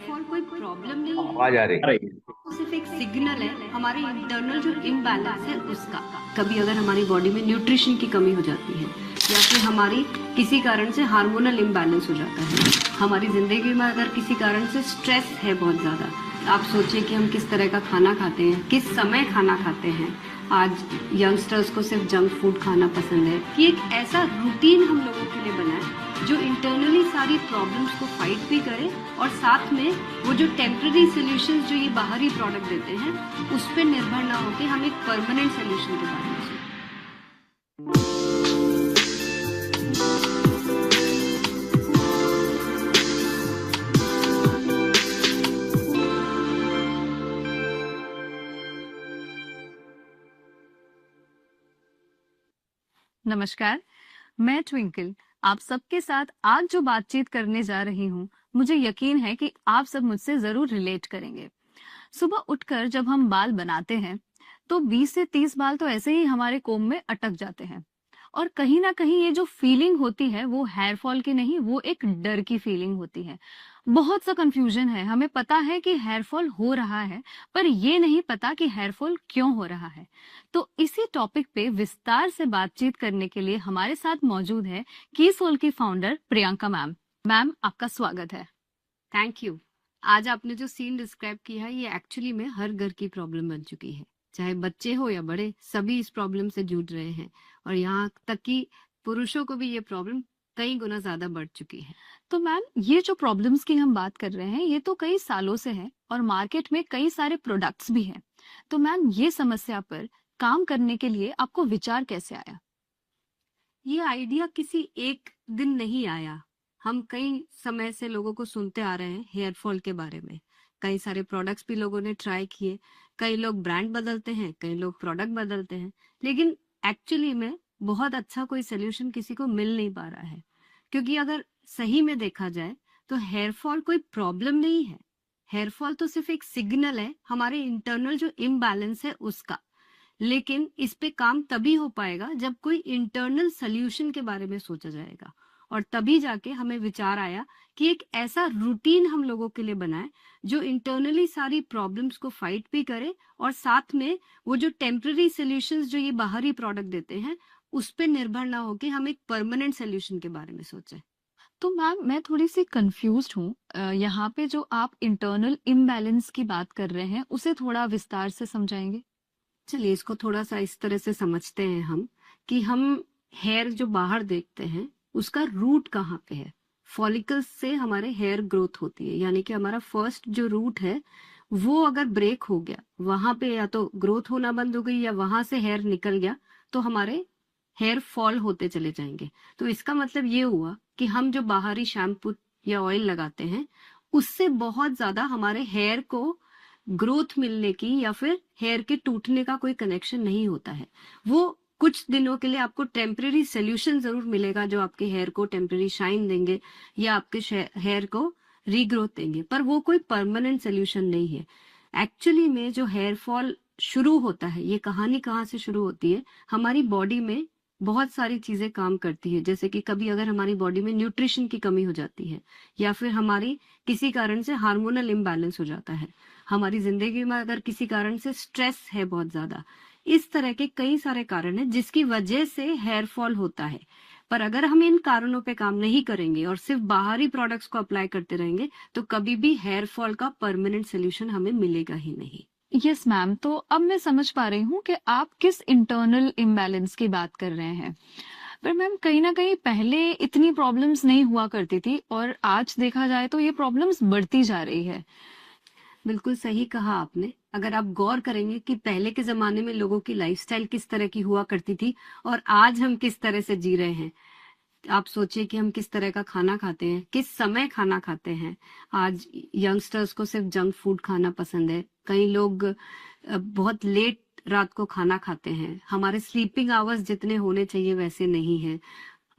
Fall कोई problem नहीं है, आवाज आ रही है। वो सिर्फ एक सिग्नल है हमारे इंटरनल जो इम्बैलेंस है उसका। कभी अगर हमारी बॉडी में न्यूट्रिशन की कमी हो जाती है या फिर हमारी किसी कारण से हार्मोनल इम्बैलेंस हो जाता है, हमारी जिंदगी में अगर किसी कारण से स्ट्रेस है बहुत ज़्यादा, आप सोचिए कि हम किस तरह का खाना खाते हैं, किस समय खाना खाते हैं। आज यंगस्टर्स को सिर्फ जंक फूड खाना पसंद है कि एक ऐसा रूटीन हम लोगों के लिए बना है जो इंटरनली सारी प्रॉब्लम्स को फाइट भी करे और साथ में वो जो टेम्पररी सोल्यूशंस जो ये बाहरी प्रोडक्ट देते हैं उस पर निर्भर ना होकर हम एक परमानेंट सोल्यूशन के बारे में सोचें। नमस्कार, मैं ट्विंकल आप सबके साथ आज जो बातचीत करने जा रही हूँ, मुझे यकीन है कि आप सब मुझसे जरूर रिलेट करेंगे। सुबह उठकर जब हम बाल बनाते हैं, तो 20 से 30 बाल तो ऐसे ही हमारे कोम में अटक जाते हैं। और कहीं ना कहीं ये जो फीलिंग होती है वो हेयर फॉल की नहीं, वो एक डर की फीलिंग होती है। बहुत सा कंफ्यूजन है, हमें पता है कि हेयर फॉल हो रहा है, पर ये नहीं पता कि हेयर फॉल क्यों हो रहा है। तो इसी टॉपिक पे विस्तार से बातचीत करने के लिए हमारे साथ मौजूद है कीसोल की फाउंडर प्रियंका मैम। मैम, आपका स्वागत है। Thank you. आज आपने जो सीन डिस्क्राइब किया है ये एक्चुअली में हर घर की प्रॉब्लम बन चुकी है, चाहे बच्चे हो या बड़े, सभी इस प्रॉब्लम से जूझ रहे हैं और यहाँ तक कि पुरुषों को भी ये प्रॉब्लम कई गुना ज्यादा बढ़ चुकी है। तो मैम, ये जो प्रॉब्लम्स की हम बात कर रहे हैं, ये तो कई सालों से है और मार्केट में कई सारे प्रोडक्ट्स भी हैं। तो मैम, ये समस्या पर काम करने के लिए आपको विचार कैसे आया? ये आइडिया किसी एक दिन नहीं आया। हम कई समय से लोगों को सुनते आ रहे हैं हेयर फॉल के बारे में। कई सारे प्रोडक्ट्स भी लोगों ने ट्राई किए। कई लोग ब्रांड बदलते हैं, कई लोग प्रोडक्ट बदलते हैं, लेकिन एक्चुअली में बहुत अच्छा कोई सोल्यूशन किसी को मिल नहीं पा रहा है। क्योंकि अगर सही में देखा जाए तो हेयर फॉल कोई प्रॉब्लम नहीं है। हेयर फॉल तो सिर्फ एक सिग्नल है हमारे इंटरनल जो इम्बैलेंस है उसका। लेकिन इस पे काम तभी हो पाएगा जब कोई इंटरनल सोल्यूशन के बारे में सोचा जाएगा, और तभी जाके हमें विचार आया कि एक ऐसा रूटीन हम लोगों के लिए बनाए जो इंटरनली सारी प्रॉब्लम्स को फाइट भी करे और साथ में वो जो टेम्पररी सोल्यूशंस जो ये बाहरी प्रोडक्ट देते हैं उस पे निर्भर ना होके हम एक परमानेंट सोल्यूशन के बारे में सोचें। तो मैम, मैं थोड़ी सी कंफ्यूज्ड हूँ। यहाँ पे जो आप इंटरनल इम्बैलेंस की बात कर रहे हैं, उसे थोड़ा विस्तार से समझाएंगे? चलिए इसको थोड़ा सा इस तरह से समझते हैं हम कि हम हेयर जो बाहर देखते हैं उसका रूट कहाँ पे है। फॉलिकल्स से हमारे हेयर ग्रोथ होती है, यानी कि हमारा फर्स्ट जो रूट है वो अगर ब्रेक हो गया, वहां पे या तो ग्रोथ होना बंद हो गई या वहां से हेयर निकल गया, तो हमारे हेयर फॉल होते चले जाएंगे। तो इसका मतलब ये हुआ कि हम जो बाहरी शैम्पू या ऑयल लगाते हैं उससे बहुत ज्यादा हमारे हेयर को ग्रोथ मिलने की या फिर हेयर के टूटने का कोई कनेक्शन नहीं होता है। वो कुछ दिनों के लिए आपको टेम्परेरी सोल्यूशन जरूर मिलेगा जो आपके हेयर को टेम्परेरी शाइन देंगे या आपके हेयर को रीग्रोथ देंगे, पर वो कोई परमानेंट सोल्यूशन नहीं है। एक्चुअली में जो हेयर फॉल शुरू होता है, ये कहानी कहाँ से शुरू होती है, हमारी बॉडी में बहुत सारी चीजें काम करती है। जैसे कि कभी अगर हमारी बॉडी में न्यूट्रिशन की कमी हो जाती है या फिर हमारी किसी कारण से हार्मोनल इम्बैलेंस हो जाता है, हमारी जिंदगी में अगर किसी कारण से स्ट्रेस है बहुत ज्यादा, इस तरह के कई सारे कारण हैं जिसकी वजह से हेयर फॉल होता है। पर अगर हम इन कारणों पे काम नहीं करेंगे और सिर्फ बाहरी प्रोडक्ट्स को अप्लाई करते रहेंगे तो कभी भी हेयर फॉल का परमानेंट सोल्यूशन हमें मिलेगा ही नहीं। यस मैम, तो अब मैं समझ पा रही हूँ कि आप किस इंटरनल इम्बैलेंस की बात कर रहे हैं। पर मैम, कहीं ना कहीं पहले इतनी प्रॉब्लम्स नहीं हुआ करती थी और आज देखा जाए तो ये प्रॉब्लम्स बढ़ती जा रही है। बिल्कुल सही कहा आपने। अगर आप गौर करेंगे कि पहले के जमाने में लोगों की लाइफस्टाइल किस तरह की हुआ करती थी और आज हम किस तरह से जी रहे हैं, आप सोचिए कि हम किस तरह का खाना खाते हैं, किस समय खाना खाते हैं। आज यंगस्टर्स को सिर्फ जंक फूड खाना पसंद है। कई लोग बहुत लेट रात को खाना खाते हैं। हमारे स्लीपिंग आवर्स जितने होने चाहिए वैसे नहीं है।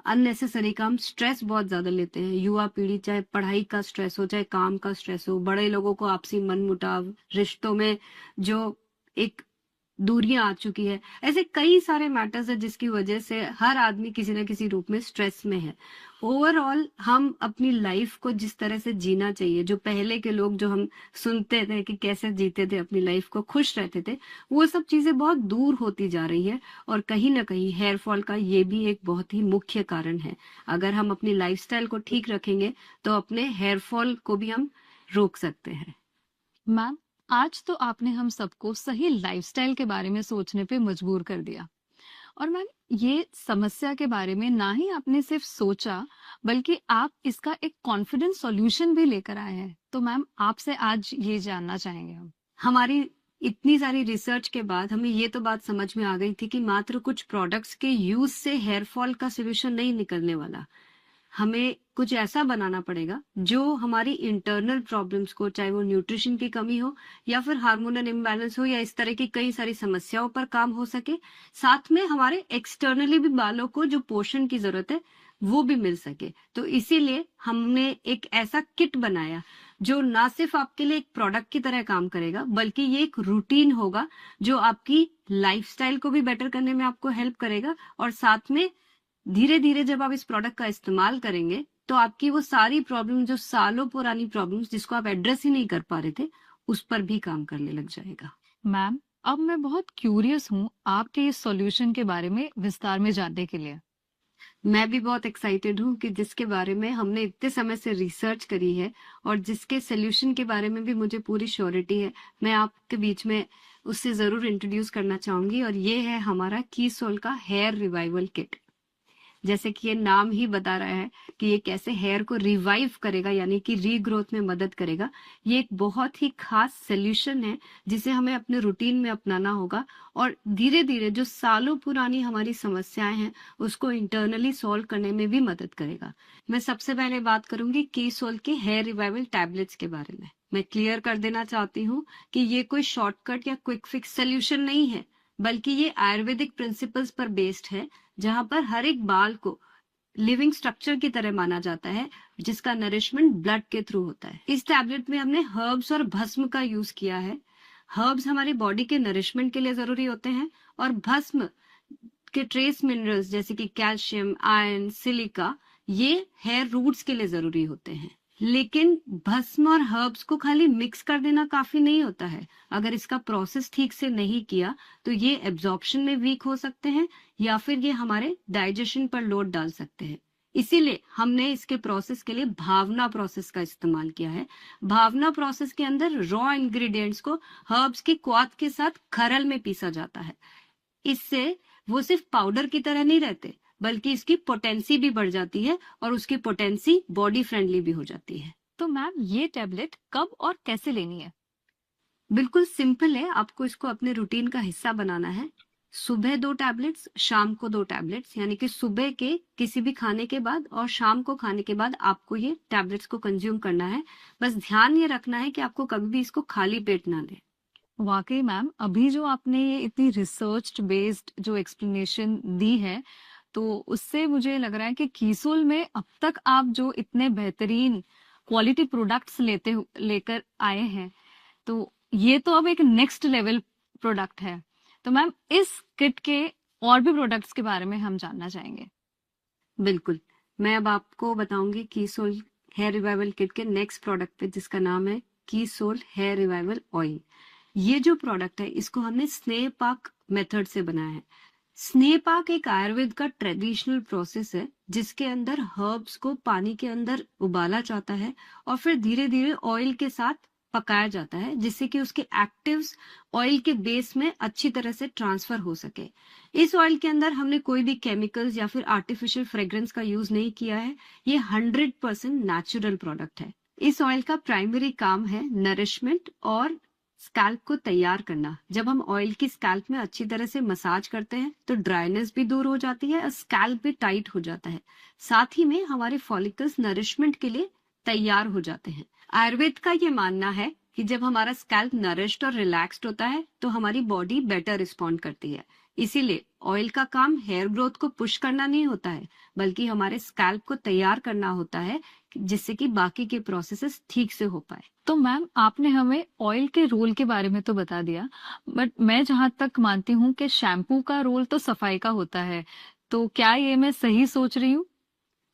अननेसेसरी काम, स्ट्रेस बहुत ज्यादा लेते हैं युवा पीढ़ी, चाहे पढ़ाई का स्ट्रेस हो चाहे काम का स्ट्रेस हो। बड़े लोगों को आपसी मनमुटाव, रिश्तों में जो एक दूरियां आ चुकी है। ऐसे कई सारे मैटर्स है जिसकी वजह से हर आदमी किसी न किसी रूप में स्ट्रेस में है। ओवरऑल हम अपनी लाइफ को जिस तरह से जीना चाहिए, जो पहले के लोग जो हम सुनते थे कि कैसे जीते थे अपनी लाइफ को, खुश रहते थे, वो सब चीजें बहुत दूर होती जा रही है। और कहीं ना कहीं हेयर फॉल का ये भी एक बहुत ही मुख्य कारण है। अगर हम अपनी लाइफस्टाइल को ठीक रखेंगे तो अपने हेयर फॉल को भी हम रोक सकते हैं। मैम, आज तो आपने हम सबको सही लाइफस्टाइल के बारे में सोचने पे मजबूर कर दिया। और मैम, ये समस्या के बारे में ना ही आपने सिर्फ सोचा, बल्कि आप इसका एक कॉन्फिडेंट सॉल्यूशन भी लेकर आए हैं। तो मैम, आपसे आज ये जानना चाहेंगे हम। हमारी इतनी सारी रिसर्च के बाद हमें ये तो बात समझ में आ गई थी कि मात्र कुछ प्रोडक्ट्स के यूज से हेयर फॉल का सोल्यूशन नहीं निकलने वाला। हमें कुछ ऐसा बनाना पड़ेगा जो हमारी इंटरनल प्रॉब्लम्स को, चाहे वो न्यूट्रिशन की कमी हो या फिर हार्मोनल इम्बैलेंस हो या इस तरह की कई सारी समस्याओं पर काम हो सके, साथ में हमारे एक्सटर्नली भी बालों को जो पोषण की जरूरत है वो भी मिल सके। तो इसीलिए हमने एक ऐसा किट बनाया जो ना सिर्फ आपके लिए एक प्रोडक्ट की तरह काम करेगा, बल्कि ये एक रूटीन होगा जो आपकी लाइफस्टाइल को भी बेटर करने में आपको हेल्प करेगा। और साथ में धीरे धीरे जब आप इस प्रोडक्ट का इस्तेमाल करेंगे तो आपकी वो सारी प्रॉब्लम, जो सालों पुरानी प्रॉब्लम्स जिसको आप एड्रेस ही नहीं कर पा रहे थे, उस पर भी काम करने लग जाएगा। मैम, अब मैं बहुत क्यूरियस हूँ आपके इस सॉल्यूशन के बारे में विस्तार में जानने के लिए। मैं भी बहुत एक्साइटेड हूँ कि जिसके बारे में हमने इतने समय से रिसर्च करी है और जिसके सोल्यूशन के बारे में भी मुझे पूरी श्योरिटी है, मैं आपके बीच में उससे जरूर इंट्रोड्यूस करना चाहूंगी। और ये है हमारा कीसोल का हेयर रिवाइवल किट। जैसे कि ये नाम ही बता रहा है कि ये कैसे हेयर को रिवाइव करेगा, यानी कि रीग्रोथ में मदद करेगा। ये एक बहुत ही खास सोल्यूशन है जिसे हमें अपने रूटीन में अपनाना होगा और धीरे धीरे जो सालों पुरानी हमारी समस्याएं हैं उसको इंटरनली सॉल्व करने में भी मदद करेगा। मैं सबसे पहले बात करूंगी कीसोल के हेयर रिवाइवल टैबलेट्स के बारे में। मैं क्लियर कर देना चाहती हूँ कि ये कोई शॉर्टकट या क्विक फिक्स सोल्यूशन नहीं है, बल्कि ये आयुर्वेदिक प्रिंसिपल्स पर बेस्ड है, जहां पर हर एक बाल को लिविंग स्ट्रक्चर की तरह माना जाता है, जिसका नरिशमेंट ब्लड के थ्रू होता है। इस टैबलेट में हमने हर्ब्स और भस्म का यूज किया है। हर्ब्स हमारी बॉडी के नरिशमेंट के लिए जरूरी होते हैं और भस्म के ट्रेस मिनरल्स जैसे कि कैल्शियम, आयरन, सिलिका, ये हेयर रूट्स के लिए जरूरी होते हैं। लेकिन भस्म और हर्ब्स को खाली मिक्स कर देना काफी नहीं होता है। अगर इसका प्रोसेस ठीक से नहीं किया तो ये एब्जॉर्प्शन में वीक हो सकते हैं या फिर ये हमारे डाइजेशन पर लोड डाल सकते हैं। इसीलिए हमने इसके प्रोसेस के लिए भावना प्रोसेस का इस्तेमाल किया है। भावना प्रोसेस के अंदर रॉ इंग्रेडिएंट्स को हर्ब्स की क्वाथ के साथ खरल में पीसा जाता है। इससे वो सिर्फ पाउडर की तरह नहीं रहते, बल्कि इसकी पोटेंसी भी बढ़ जाती है और उसकी पोटेंसी बॉडी फ्रेंडली भी हो जाती है। तो मैम, ये टैबलेट कब और कैसे लेनी है? बिल्कुल सिंपल है, आपको इसको अपने रूटीन का हिस्सा बनाना है। सुबह 2 टैबलेट्स, शाम को 2 टैबलेट्स, यानी कि सुबह के किसी भी खाने के बाद और शाम को खाने के बाद आपको ये टैबलेट्स को कंज्यूम करना है। बस ध्यान ये रखना है कि आपको कभी भी इसको खाली पेट ना लें। वाकई मैम, अभी जो आपने ये इतनी रिसर्च बेस्ड जो एक्सप्लेनेशन दी है, तो उससे मुझे लग रहा है कि कीसोल में अब तक आप जो इतने बेहतरीन क्वालिटी प्रोडक्ट्स लेकर आए हैं, तो ये तो अब एक नेक्स्ट लेवल प्रोडक्ट है। तो मैम, इस किट के और भी प्रोडक्ट्स के बारे में हम जानना चाहेंगे। बिल्कुल, मैं अब आपको बताऊंगी कीसोल हेयर रिवाइवल किट के नेक्स्ट प्रोडक्ट पे, जिसका नाम है कीसोल हेयर रिवाइवल ऑयल। ये जो प्रोडक्ट है इसको हमने स्नेह पाक मेथड से बनाया है। स्नेह पाक एक आयुर्वेद का ट्रेडिशनल प्रोसेस है जिसके अंदर हर्ब्स को पानी के अंदर उबाला जाता है और फिर धीरे धीरे ऑयल के साथ पकाया जाता है, जिससे कि उसके एक्टिव्स ऑयल के बेस में अच्छी तरह से ट्रांसफर हो सके। इस ऑयल के अंदर हमने कोई भी केमिकल्स या फिर आर्टिफिशियल फ्रेग्रेंस का यूज नहीं किया है। ये 100% नेचुरल प्रोडक्ट है। इस ऑयल का प्राइमरी काम है नरिशमेंट और स्कैल्प को तैयार करना। जब हम ऑयल की स्कैल्प में अच्छी तरह से मसाज करते हैं तो ड्राइनेस भी दूर हो जाती है और स्कैल्प भी टाइट हो जाता है। साथ ही में हमारे फॉलिकल्स नरिशमेंट के लिए तैयार हो जाते हैं। आयुर्वेद का ये मानना है कि जब हमारा स्कैल्प नरिश्ड और रिलैक्स्ड होता है तो हमारी बॉडी बेटर रिस्पॉन्ड करती है। इसीलिए ऑयल का काम हेयर ग्रोथ को पुश करना नहीं होता है, बल्कि हमारे स्कैल्प को तैयार करना होता है, जिससे कि बाकी के प्रोसेसेस ठीक से हो पाए। तो मैम आपने हमें ऑयल के रोल के बारे में तो बता दिया, बट मैं जहां तक मानती हूँ कि शैम्पू का रोल तो सफाई का होता है, तो क्या ये मैं सही सोच रही हूँ?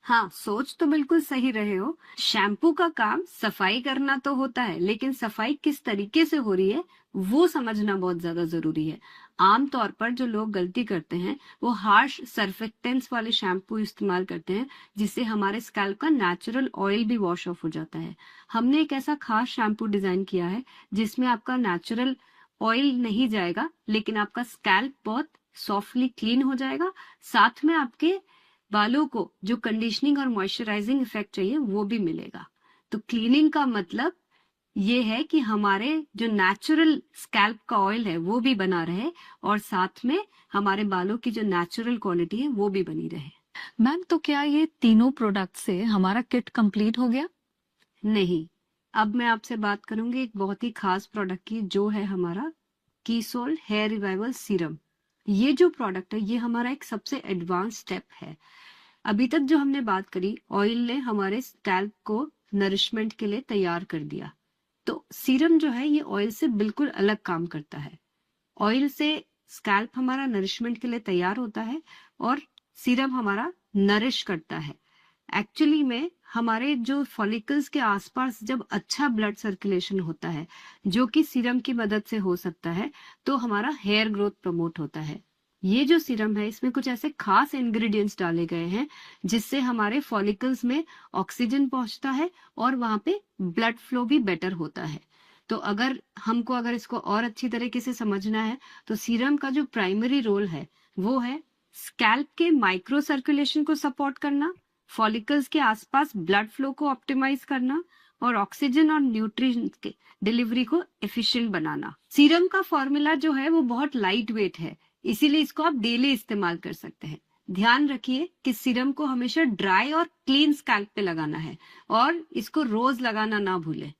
हाँ, सोच तो बिल्कुल सही रहे हो। शैम्पू का काम सफाई करना तो होता है, लेकिन सफाई किस तरीके से हो रही है वो समझना बहुत ज्यादा जरूरी है। आमतौर पर जो लोग गलती करते हैं वो हार्श सर्फेक्टेंट्स वाले शैम्पू इस्तेमाल करते हैं, जिससे हमारे स्कैल्प का नेचुरल ऑयल भी वॉश ऑफ हो जाता है। हमने एक ऐसा खास शैम्पू डिजाइन किया है जिसमें आपका नेचुरल ऑयल नहीं जाएगा, लेकिन आपका स्कैल्प बहुत सॉफ्टली क्लीन हो जाएगा। साथ में आपके बालों को जो कंडीशनिंग और मॉइस्चराइजिंग इफेक्ट चाहिए वो भी मिलेगा। तो क्लीनिंग का मतलब ये है कि हमारे जो नेचुरल स्कैल्प का ऑयल है वो भी बना रहे, और साथ में हमारे बालों की जो नेचुरल क्वालिटी है वो भी बनी रहे। मैम तो क्या ये तीनों प्रोडक्ट से हमारा किट कंप्लीट हो गया? नहीं, अब मैं आपसे बात करूंगी एक बहुत ही खास प्रोडक्ट की, जो है हमारा कीसोल हेयर रिवाइवल सीरम। ये जो प्रोडक्ट है ये हमारा एक सबसे एडवांस स्टेप है। अभी तक जो हमने बात करी, ऑयल ने हमारे स्कैल्प को नरिशमेंट के लिए तैयार कर दिया। तो सीरम जो है ये ऑयल से बिल्कुल अलग काम करता है। ऑयल से स्कैल्प हमारा नरिशमेंट के लिए तैयार होता है, और सीरम हमारा नरिश करता है। एक्चुअली में हमारे जो फॉलिकल्स के आसपास जब अच्छा ब्लड सर्कुलेशन होता है, जो कि सीरम की मदद से हो सकता है, तो हमारा हेयर ग्रोथ प्रमोट होता है। ये जो सीरम है इसमें कुछ ऐसे खास इंग्रेडिएंट्स डाले गए हैं जिससे हमारे फॉलिकल्स में ऑक्सीजन पहुंचता है और वहां पे ब्लड फ्लो भी बेटर होता है। तो अगर इसको और अच्छी तरीके से समझना है, तो सीरम का जो प्राइमरी रोल है वो है स्कैल्प के माइक्रो सर्कुलेशन को सपोर्ट करना, फॉलिकल्स के आसपास ब्लड फ्लो को ऑप्टिमाइज करना, और ऑक्सीजन और न्यूट्रिएंट्स के डिलीवरी को एफिशिएंट बनाना। सीरम का फॉर्मूला जो है वो बहुत लाइट वेट है, इसीलिए इसको आप डेली इस्तेमाल कर सकते हैं। ध्यान रखिए कि सीरम को हमेशा ड्राई और क्लीन स्कैल्प पे लगाना है, और इसको रोज लगाना ना भूलें।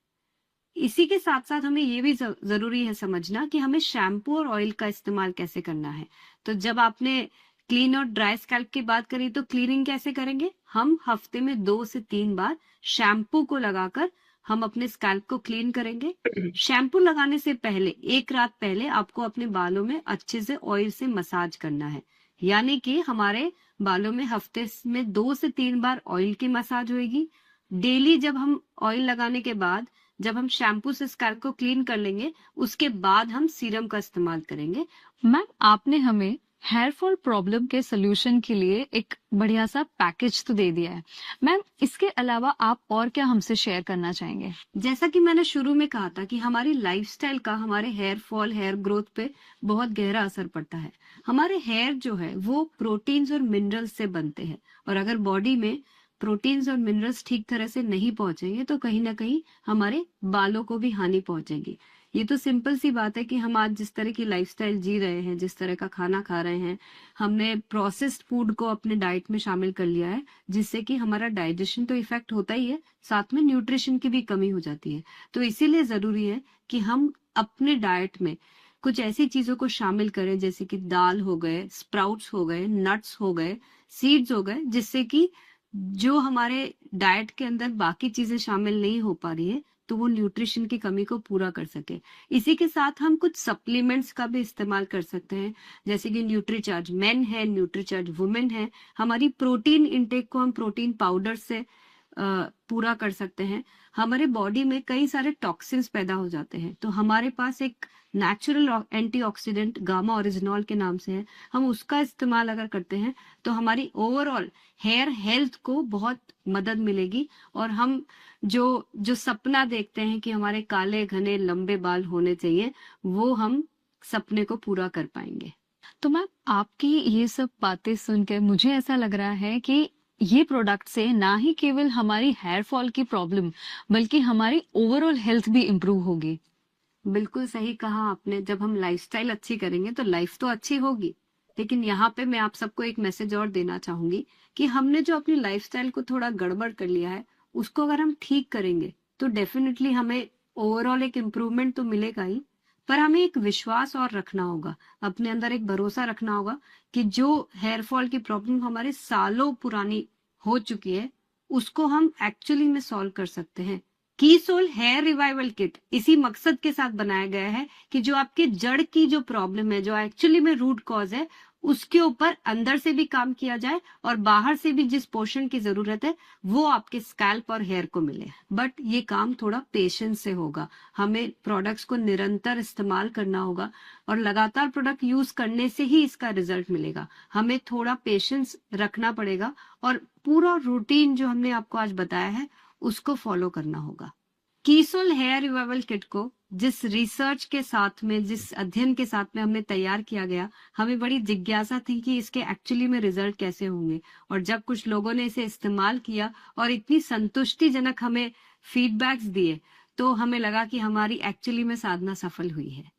इसी के साथ साथ हमें ये भी जरूरी है समझना कि हमें शैम्पू और ऑयल का इस्तेमाल कैसे करना है। तो जब आपने क्लीन और ड्राई स्कैल्प की बात करी, तो क्लीनिंग कैसे करेंगे? हम हफ्ते में 2 से 3 बार शैम्पू को लगाकर हम अपने स्कैल्प को क्लीन करेंगे। शैम्पू लगाने से पहले 1 रात पहले आपको अपने बालों में अच्छे से ऑयल से मसाज करना है। यानी कि हमारे बालों में हफ्ते में 2 से 3 बार ऑयल की मसाज होगी। डेली जब हम ऑयल लगाने के बाद जब हम शैम्पू से स्कैल्प को क्लीन कर लेंगे, उसके बाद हम सीरम का इस्तेमाल करेंगे। मैम आपने हमें हेयर फॉल प्रॉब्लम के सोल्यूशन के लिए एक बढ़िया सा पैकेज तो दे दिया है। मैम इसके अलावा आप और क्या हमसे शेयर करना चाहेंगे? जैसा कि मैंने शुरू में कहा था कि हमारी लाइफस्टाइल का हमारे हेयर फॉल, हेयर ग्रोथ पे बहुत गहरा असर पड़ता है। हमारे हेयर जो है वो प्रोटीन्स और मिनरल्स से बनते हैं, और अगर बॉडी में प्रोटीन्स और मिनरल्स ठीक तरह से नहीं पहुंचेंगे तो कहीं ना कहीं हमारे बालों को भी हानि पहुंचेगी। ये तो सिंपल सी बात है कि हम आज जिस तरह की लाइफस्टाइल जी रहे हैं, जिस तरह का खाना खा रहे हैं, हमने प्रोसेस्ड फूड को अपने डाइट में शामिल कर लिया है, जिससे कि हमारा डाइजेशन तो इफेक्ट होता ही है, साथ में न्यूट्रिशन की भी कमी हो जाती है। तो इसीलिए जरूरी है कि हम अपने डाइट में कुछ ऐसी चीजों को शामिल करें, जैसे कि दाल हो गए, स्प्राउट्स हो गए, नट्स हो गए, सीड्स हो गए, जिससे कि जो हमारे डाइट के अंदर बाकी चीजें शामिल नहीं हो पा रही है, तो वो न्यूट्रिशन की कमी को पूरा कर सके। इसी के साथ हम कुछ सप्लीमेंट्स का भी इस्तेमाल कर सकते हैं, जैसे कि न्यूट्रीचार्ज मेन है, न्यूट्रीचार्ज वुमेन है। हमारी प्रोटीन इंटेक को हम प्रोटीन पाउडर से पूरा कर सकते हैं। हमारे बॉडी में कई सारे टॉक्सिन्स पैदा हो जाते हैं, तो हमारे पास एक नेचुरल एंटीऑक्सीडेंट गामा ओरिजिनॉल के नाम से है, हम उसका इस्तेमाल अगर करते हैं तो हमारी ओवरऑल हेयर हेल्थ को बहुत मदद मिलेगी, और हम जो जो सपना देखते हैं कि हमारे काले घने लंबे बाल होने चाहिए, वो हम सपने को पूरा कर पाएंगे। तो मैम आपकी ये सब बातें सुनकर मुझे ऐसा लग रहा है कि ये प्रोडक्ट से ना ही केवल हमारी हेयर फॉल की प्रॉब्लम बल्कि हमारी ओवरऑल हेल्थ भी इम्प्रूव होगी। बिल्कुल सही कहा आपने। जब हम लाइफस्टाइल अच्छी करेंगे तो लाइफ तो अच्छी होगी, लेकिन यहाँ पे मैं आप सबको एक मैसेज और देना चाहूंगी कि हमने जो अपनी लाइफस्टाइल को थोड़ा गड़बड़ कर लिया है, उसको अगर हम ठीक करेंगे तो डेफिनेटली हमें ओवरऑल एक इम्प्रूवमेंट तो मिलेगा ही, पर हमें एक विश्वास और रखना होगा, अपने अंदर एक भरोसा रखना होगा कि जो हेयर फॉल की प्रॉब्लम हमारे सालों पुरानी हो चुकी है, उसको हम एक्चुअली में सॉल्व कर सकते हैं। कीसोल हेयर रिवाइवल किट इसी मकसद के साथ बनाया गया है कि जो आपके जड़ की जो प्रॉब्लम है, जो एक्चुअली में रूट कॉज है, उसके ऊपर अंदर से भी काम किया जाए और बाहर से भी जिस पोषण की जरूरत है वो आपके स्कैल्प और हेयर को मिले। बट ये काम थोड़ा पेशेंस से होगा, हमें प्रोडक्ट्स को निरंतर इस्तेमाल करना होगा और लगातार प्रोडक्ट यूज करने से ही इसका रिजल्ट मिलेगा। हमें थोड़ा पेशेंस रखना पड़ेगा और पूरा रूटीन जो हमने आपको आज बताया है उसको फॉलो करना होगा। कीसोल हेयर रिवाइवल किट को जिस रिसर्च के साथ में, जिस अध्ययन के साथ में हमने तैयार किया गया, हमें बड़ी जिज्ञासा थी कि इसके एक्चुअली में रिजल्ट कैसे होंगे। और जब कुछ लोगों ने इसे इस्तेमाल किया और इतनी संतुष्टिजनक हमें फीडबैक्स दिए, तो हमें लगा कि हमारी एक्चुअली में साधना सफल हुई है।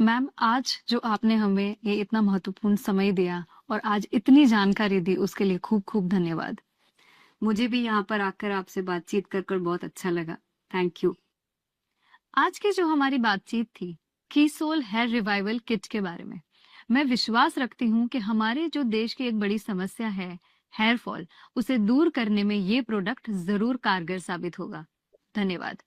मैम, आज जो आपने हमें ये इतना महत्वपूर्ण समय दिया और आज इतनी जानकारी दी, उसके लिए खूब खूब धन्यवाद। मुझे भी यहाँ पर आकर आपसे बातचीत कर बहुत अच्छा लगा। Thank you. आज की जो हमारी बातचीत थी कीसोल हेयर रिवाइवल किट के बारे में। मैं विश्वास रखती हूँ कि हमारे जो देश की एक बड़ी समस्या है हेयर फॉल, उसे दूर करने में ये प्रोडक्ट जरूर कारगर साबित होगा। धन्यवाद।